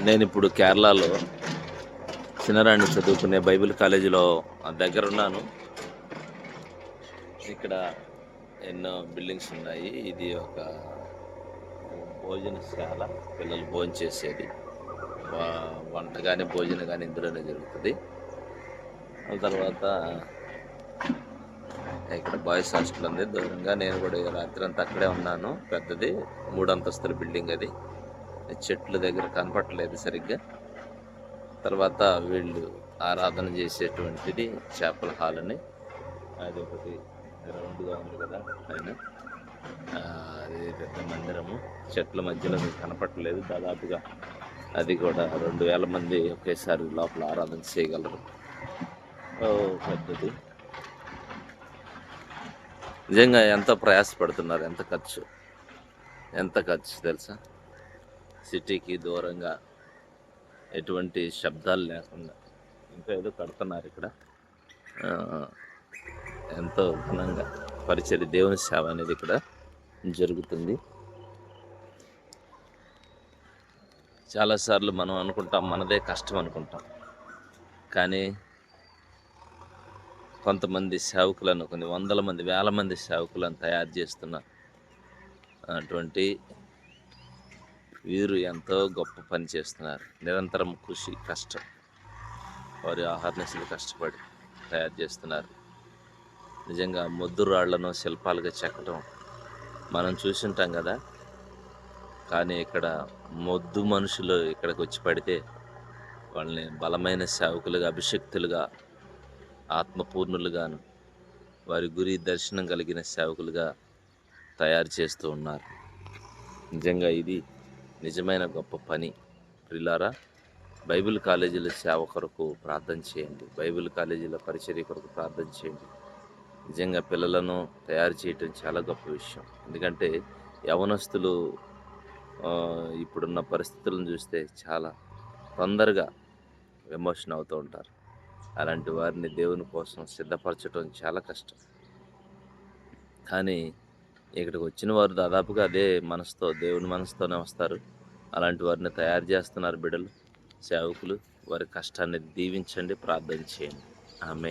నేనిప్పుడు కేరళలో చిన్నరాణి చదువుకునే బైబిల్ కాలేజీలో దగ్గరున్నాను. ఇక్కడ ఎన్నో బిల్డింగ్స్ ఉన్నాయి. ఇది ఒక భోజనశాల. పిల్లలు భోంచేసేది. వంట గాని, భోజనం గాని ఇందులోనే జరుగుతది. ఆ తర్వాత ఇక్కడ బాయ్స్ హాస్టల్ ఉంది. దూరంగా నేను కూడా రాత్రంతా అక్కడే ఉన్నాను. పెద్దది 3 అంతస్తుల బిల్డింగ్ అది. చెట్లు దగ్గర కనపడట్లేదు సరిగ్గా. తర్వాత వీళ్ళు ఆరాధన చేసేటువంటిది చేపల హాల్ అని. అది ఒకటి గ్రౌండ్గా ఉంది కదా పైన. అది పెద్ద మందిరము. చెట్ల మధ్యలో మీకు కనపడట్లేదు. దాదాపుగా అది కూడా 2000 మంది ఒకేసారి లోపల ఆరాధన చేయగలరు. పెద్దది. నిజంగా ఎంతో ప్రయాసపడుతున్నారు. ఎంత ఖర్చు తెలుసా? సిటీకి దూరంగా ఎటువంటి శబ్దాలు లేకుండా ఇంకా ఏదో కడుతున్నారు ఇక్కడ. ఎంతో ఘనంగా పరిచర్య, దేవుని సేవ అనేది ఇక్కడ జరుగుతుంది. చాలాసార్లు మనం అనుకుంటాం మనదే కష్టం అనుకుంటాం, కానీ కొంతమంది సేవకులను, కొన్ని వందల మంది, వేల మంది సేవకులను తయారు చేస్తున్న అటువంటి వీరు ఎంతో గొప్ప పని చేస్తున్నారు. నిరంతరం కృషి, కష్టం, వారి ఆహార్నిశలు కష్టపడి తయారు చేస్తున్నారు. నిజంగా మొద్దు రాళ్లను శిల్పాలుగా చెక్కడం మనం చూసుంటాం కదా, కానీ ఇక్కడ మొద్దు మనుషులు ఇక్కడికి వచ్చి పడితే వాళ్ళని బలమైన సేవకులుగా, అభిషక్తులుగా, ఆత్మపూర్ణులుగాను, వారి గురి దర్శనం కలిగిన సేవకులుగా తయారు చేస్తూ ఉన్నారు. నిజంగా ఇది నిజమైన గొప్ప పని. ప్రియులారా, బైబిల్ కాలేజీల సేవ కొరకు ప్రార్థన చేయండి. బైబిల్ కాలేజీల పరిచర్య కొరకు ప్రార్థన చేయండి. నిజంగా పిల్లలను తయారు చేయటం చాలా గొప్ప విషయం. ఎందుకంటే యవనస్తులు ఇప్పుడున్న పరిస్థితులను చూస్తే చాలా తొందరగా ఎమోషన్ అవుతూ ఉంటారు. అలాంటి వారిని దేవుని కోసం సిద్ధపరచడం చాలా కష్టం. కానీ ఇక్కడికి వచ్చిన వారు దాదాపుగా అదే మనసుతో, దేవుని మనసుతోనే వస్తారు. అలాంటి వారిని తయారు చేస్తున్నారు బిడ్డలు, సేవకులు. వారి కష్టాన్ని దీవించండి, ప్రార్థన చేయండి. ఆమేన్.